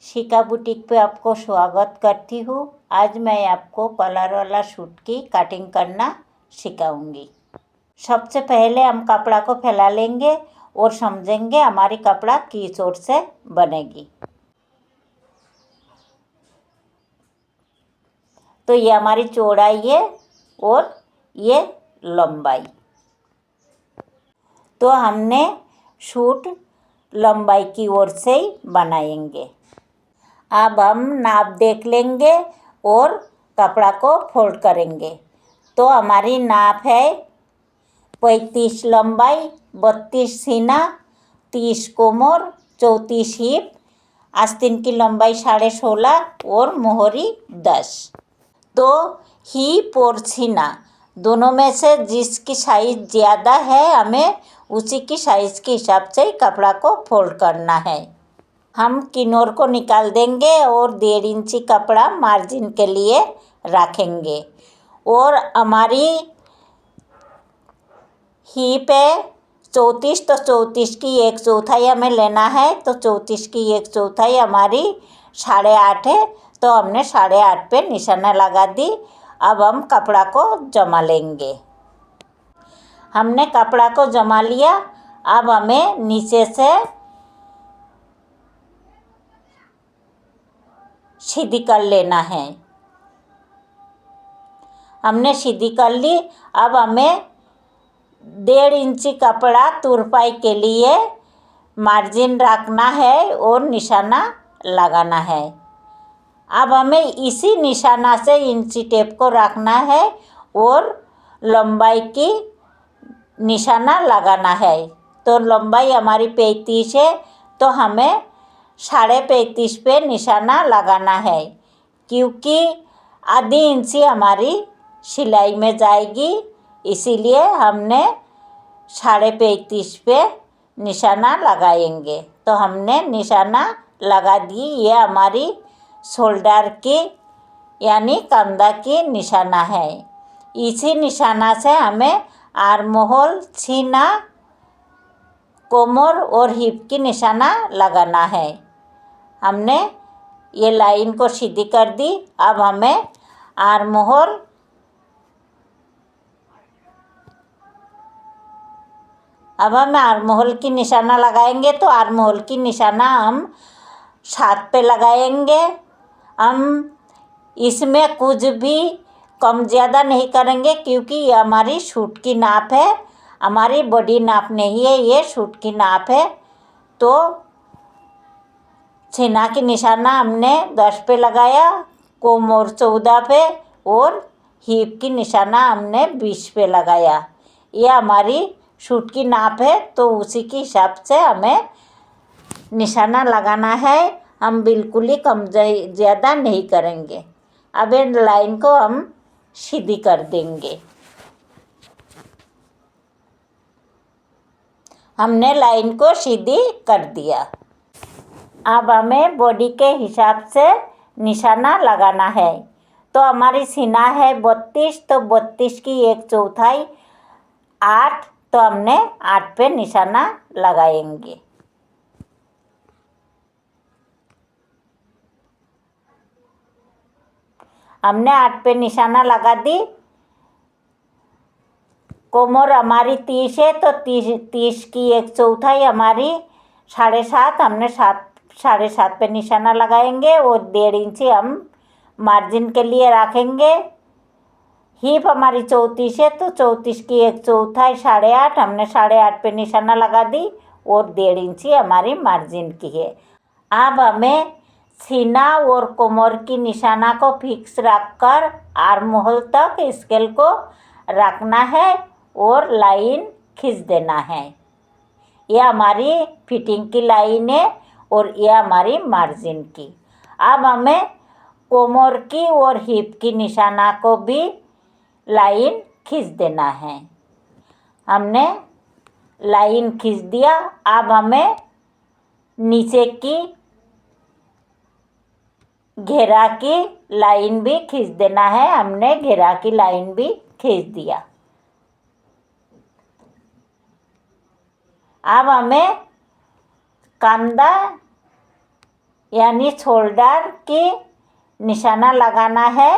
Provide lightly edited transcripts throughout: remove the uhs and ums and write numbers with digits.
शिका बुटीक पे आपको स्वागत करती हूँ। आज मैं आपको कलर वाला सूट की कटिंग करना सिखाऊंगी। सबसे पहले हम कपड़ा को फैला लेंगे और समझेंगे हमारी कपड़ा किस ओर से बनेगी। तो ये हमारी चौड़ाई है और ये लंबाई। तो हमने सूट लंबाई की ओर से ही बनाएंगे। अब हम नाप देख लेंगे और कपड़ा को फोल्ड करेंगे। तो हमारी नाप है 35 लंबाई, 32 सीना, 30 कोमर, 34 हिप, आस्तीन की लंबाई 16.5 और मोहरी 10। तो हिप और सीना दोनों में से जिसकी साइज ज़्यादा है हमें उसी की साइज़ के हिसाब से कपड़ा को फोल्ड करना है। हम किनार को निकाल देंगे और 1.5 इंची कपड़ा मार्जिन के लिए रखेंगे। और हमारी हिप है 34, तो 34 की 1/4 हमें लेना है। तो 34 की 1/4 हमारी 8.5 है। तो हमने 8.5 पे निशाना लगा दी। अब हम कपड़ा को जमा लेंगे। हमने कपड़ा को जमा लिया। अब हमें नीचे से सीधी कर लेना है। हमने सीधी कर ली। अब हमें 1.5 इंची कपड़ा तुरपाई के लिए मार्जिन रखना है और निशाना लगाना है। अब हमें इसी निशाना से इंची टेप को रखना है और लंबाई की निशाना लगाना है। तो लंबाई हमारी 35 है। तो हमें 35.5 पे निशाना लगाना है, क्योंकि आधी इंची हमारी सिलाई में जाएगी। इसीलिए हमने 35.5 पे निशाना लगाएंगे। तो हमने निशाना लगा दी। ये हमारी शोल्डर की यानी कंधा की निशाना है। इसी निशाना से हमें आर्म होल, सीना, कोमर और हिप की निशाना लगाना है। हमने ये लाइन को सीधी कर दी। अब हमें आर्म होल, अब हम आर्म होल की निशाना लगाएंगे। तो आर्म होल की निशाना हम 7 पे लगाएंगे। हम इसमें कुछ भी कम ज़्यादा नहीं करेंगे, क्योंकि ये हमारी सूट की नाप है, हमारी बॉडी नाप नहीं है, ये सूट की नाप है। तो सीना की निशाना हमने 10 पे लगाया, कोमर 14 पे और हिप की निशाना हमने 20 पे लगाया। ये हमारी सूट की नाप है। तो उसी के हिसाब से हमें निशाना लगाना है। हम बिल्कुल ही कम ज़्यादा नहीं करेंगे। अब इन लाइन को हम सीधी कर देंगे। हमने लाइन को सीधी कर दिया। अब हमें बॉडी के हिसाब से निशाना लगाना है। तो हमारी सीना है 32, तो 32 की 1/4 8। तो हमने 8 पे निशाना लगाएंगे। हमने 8 पे निशाना लगा दी। कोमर हमारी 30 है। तो 30 की 1/4 हमारी 7.5। हमने 7.5 पे निशाना लगाएंगे और 1.5 इंची हम मार्जिन के लिए रखेंगे। हिप हमारी 34 है। तो 34 की 1/4 8.5। हमने 8.5 पे निशाना लगा दी और 1.5 इंची हमारी मार्जिन की है। अब हमें सीना और कोमर की निशाना को फिक्स रखकर आर्म होल तक स्केल को रखना है और लाइन खींच देना है। यह हमारी फिटिंग की लाइन है और यह हमारी मार्जिन की। अब हमें कोमर की और हिप की निशाना को भी लाइन खींच देना है। हमने लाइन खींच दिया। अब हमें नीचे की घेरा की लाइन भी खींच देना है। हमने घेरा की लाइन भी खींच दिया। अब हमें कंधा यानी शोल्डर की निशाना लगाना है।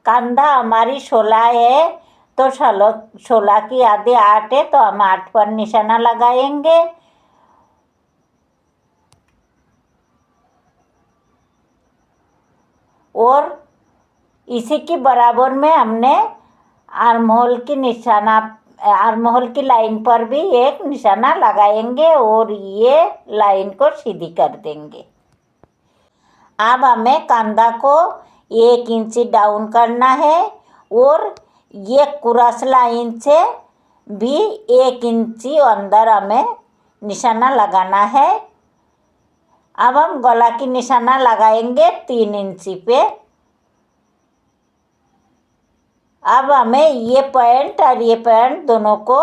कंधा हमारी 16 है तो 16 की आधे 8 है तो हम 8 पर निशाना लगाएंगे। और इसी की बराबर में हमने आर्म होल की लाइन पर भी एक निशाना लगाएंगे और ये लाइन को सीधी कर देंगे। अब हमें कंधा को 1 इंच डाउन करना है और ये क्रॉस लाइन से भी 1 इंच अंदर हमें निशाना लगाना है। अब हम गला की निशाना लगाएंगे 3 इंच पे। अब हमें ये पैंट और ये पैंट दोनों को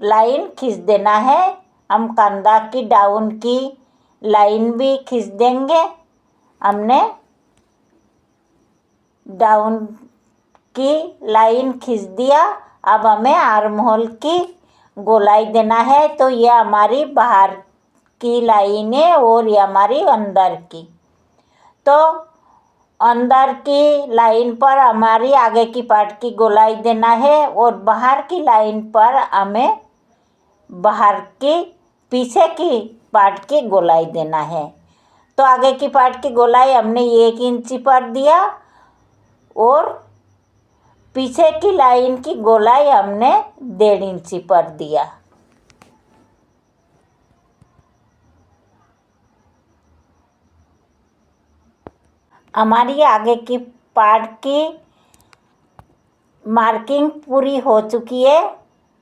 लाइन खींच देना है। हम कंधा की डाउन की लाइन भी खींच देंगे। हमने डाउन की लाइन खींच दिया। अब हमें आर्म होल की गोलाई देना है। तो ये हमारी बाहर की लाइन है और ये हमारी अंदर की। तो अंदर की लाइन पर हमारी आगे की पार्ट की गोलाई देना है और बाहर की लाइन पर हमें बाहर की पीछे की पार्ट की गोलाई देना है। तो आगे की पार्ट की गोलाई हमने 1 इंच पर दिया और पीछे की लाइन की गोलाई हमने 1.5 इंच पर दिया। हमारी आगे की पार्ट की मार्किंग पूरी हो चुकी है।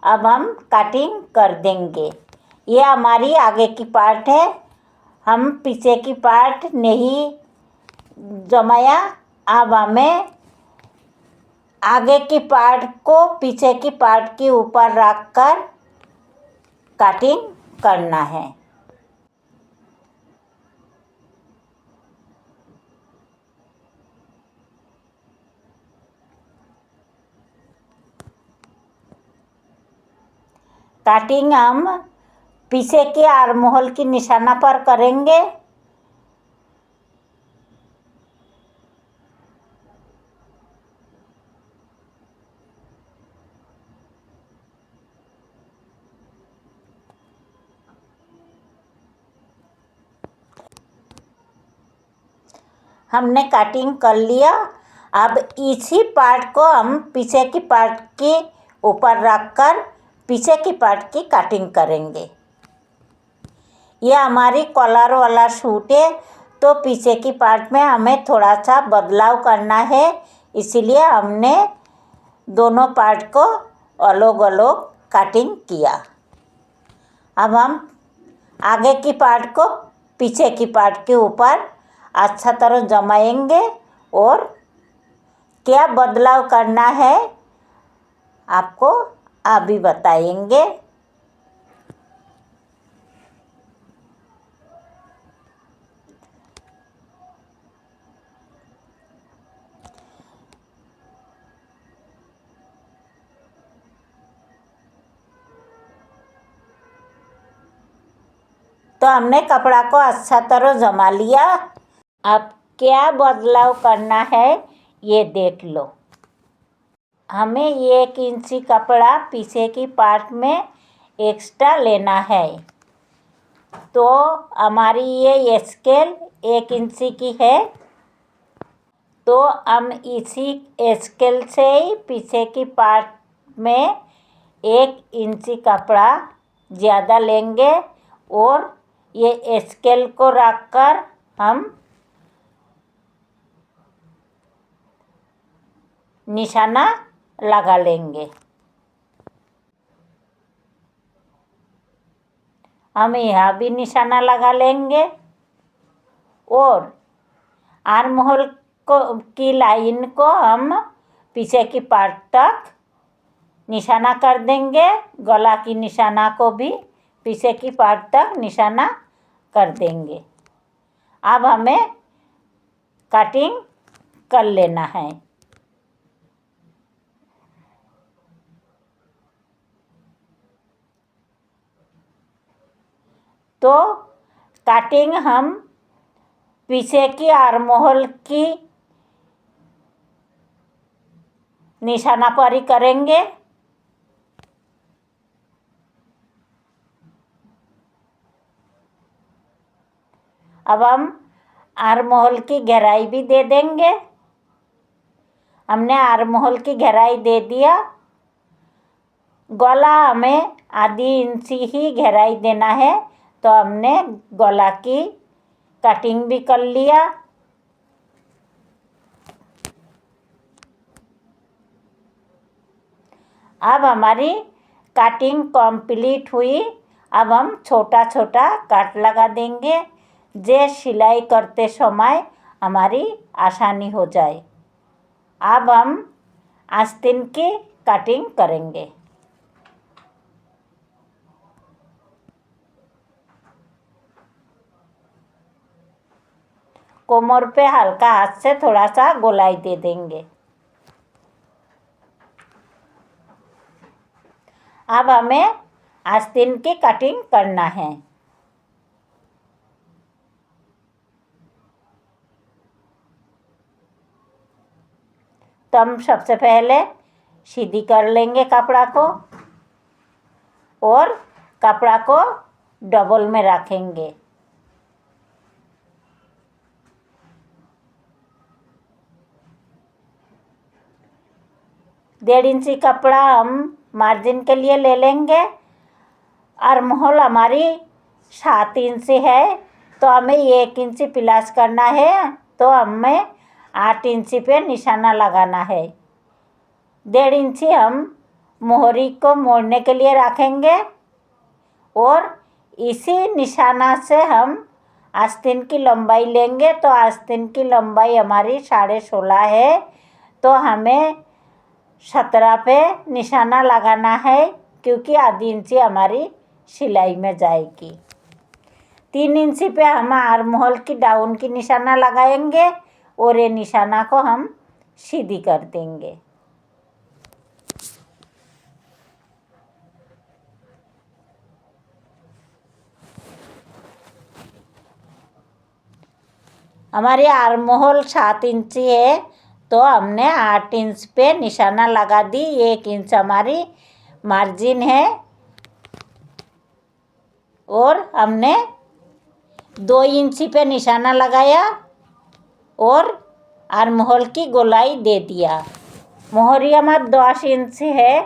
अब हम कटिंग कर देंगे। ये हमारी आगे की पार्ट है। हम पीछे की पार्ट नहीं जमाया। अब हमें आगे की पार्ट को पीछे की पार्ट के ऊपर रखकर कटिंग करना है। कटिंग हम पीछे के आर्म होल की निशाना पर करेंगे। हमने कटिंग कर लिया। अब इसी पार्ट को हम पीछे की पार्ट के ऊपर रखकर पीछे की पार्ट की कटिंग करेंगे। यह हमारी कॉलर वाला सूट है तो पीछे की पार्ट में हमें थोड़ा सा बदलाव करना है। इसीलिए हमने दोनों पार्ट को अलग अलग कटिंग किया। अब हम आगे की पार्ट को पीछे की पार्ट के ऊपर अच्छा तरह जमाएंगे और क्या बदलाव करना है आपको अभी बताएंगे। तो हमने कपड़ा को अच्छा तरह जमा लिया। अब क्या बदलाव करना है ये देख लो। हमें 1 इंच कपड़ा पीछे की पार्ट में एक्स्ट्रा लेना है। तो हमारी ये स्केल 1 इंच की है तो हम इसी स्केल से ही पीछे की पार्ट में 1 इंच कपड़ा ज़्यादा लेंगे और ये स्केल को रखकर हम निशाना लगा लेंगे। हम यहाँ भी निशाना लगा लेंगे और आर्म होल की लाइन को हम पीछे की पार्ट तक निशाना कर देंगे। गला की निशाना को भी पीछे की पार्ट तक निशाना कर देंगे। अब हमें कटिंग कर लेना है। तो कटिंग हम पीछे की आर्महोल की निशाना पर ही करेंगे। अब हम आर्महोल की गहराई भी दे देंगे। हमने आर्महोल की गहराई दे दिया। गला हमें आधी इंची ही गहराई देना है, तो हमने गला की कटिंग भी कर लिया। अब हमारी कटिंग कंप्लीट हुई। अब हम छोटा छोटा कट लगा देंगे, जे सिलाई करते समय हमारी आसानी हो जाए। अब हम आस्तीन की कटिंग करेंगे। कोमर पे हल्का हाथ से थोड़ा सा गोलाई दे देंगे। अब हमें आस्तीन की कटिंग करना है। तो हम सबसे पहले सीधी कर लेंगे कपड़ा को और कपड़ा को डबल में रखेंगे। डेढ़ इंची कपड़ा हम मार्जिन के लिए ले लेंगे। आर्महोल हमारी 7 इंची है, तो हमें 1 इंची प्लस करना है, तो हमें 8 इंची पे निशाना लगाना है। 1.5 इंची हम मोहरी को मोड़ने के लिए रखेंगे और इसी निशाना से हम आस्तीन की लंबाई लेंगे। तो आस्तीन की लंबाई हमारी 16.5 है, तो हमें 17 पे निशाना लगाना है, क्योंकि आधी इंची हमारी सिलाई में जाएगी। 3 इंची पे हम आर्महोल की डाउन की निशाना लगाएंगे और ये निशाना को हम सीधी कर देंगे। हमारी आर्महोल 7 इंची है, तो हमने 8 इंच पे निशाना लगा दी। 1 इंच हमारी मार्जिन है और हमने 2 इंची पे निशाना लगाया और आर्महोल की गोलाई दे दिया। मोहरी हमारी 10 इंची है,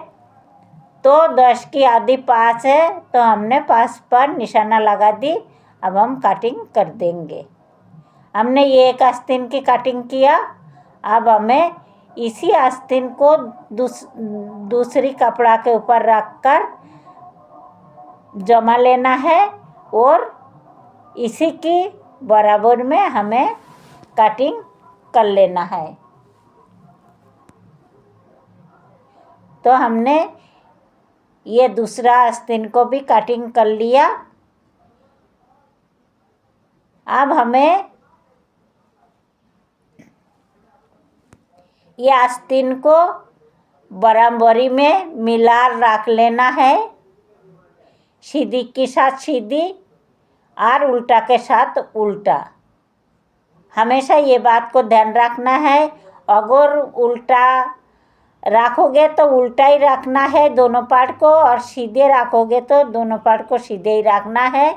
तो 10 की आधी 5 है, तो हमने 5 पर निशाना लगा दी। अब हम कटिंग कर देंगे। हमने एक आस्तीन की कटिंग किया। अब हमें इसी आस्तीन को दूसरी कपड़ा के ऊपर रखकर जमा लेना है और इसी की बराबर में हमें कटिंग कर लेना है। तो हमने ये दूसरा आस्तीन को भी कटिंग कर लिया। अब हमें ये आस्तीन को बराबरी में मिला रख लेना है। सीधी के साथ सीधी और उल्टा के साथ उल्टा। हमेशा ये बात को ध्यान रखना है, अगर उल्टा रखोगे तो उल्टा ही रखना है दोनों पार्ट को, और सीधे रखोगे तो दोनों पार्ट को सीधे ही रखना है।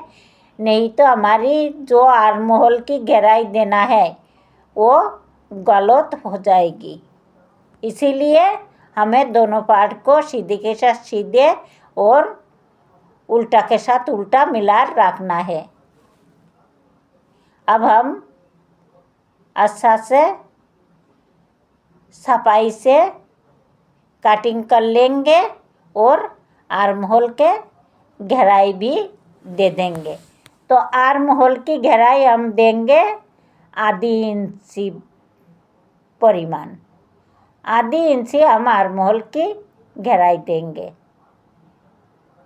नहीं तो हमारी जो आर्महोल की गहराई देना है वो गलत हो जाएगी। इसीलिए हमें दोनों पार्ट को सीधे के साथ सीधे और उल्टा के साथ उल्टा मिला रखना है। अब हम अच्छा से सफाई से कटिंग कर लेंगे और आर्महोल के गहराई भी दे देंगे। तो आर्महोल की गहराई हम देंगे आधी इंची परिमाण। आधी इंची हम आर्महोल की गहराई देंगे।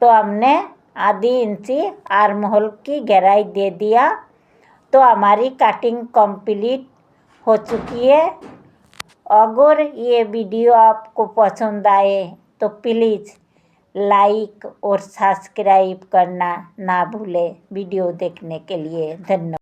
तो हमने आधी इंची आर्महोल की गहराई दे दिया। तो हमारी कटिंग कंप्लीट हो चुकी है। अगर ये वीडियो आपको पसंद आए तो प्लीज़ लाइक और सब्सक्राइब करना ना भूलें। वीडियो देखने के लिए धन्यवाद।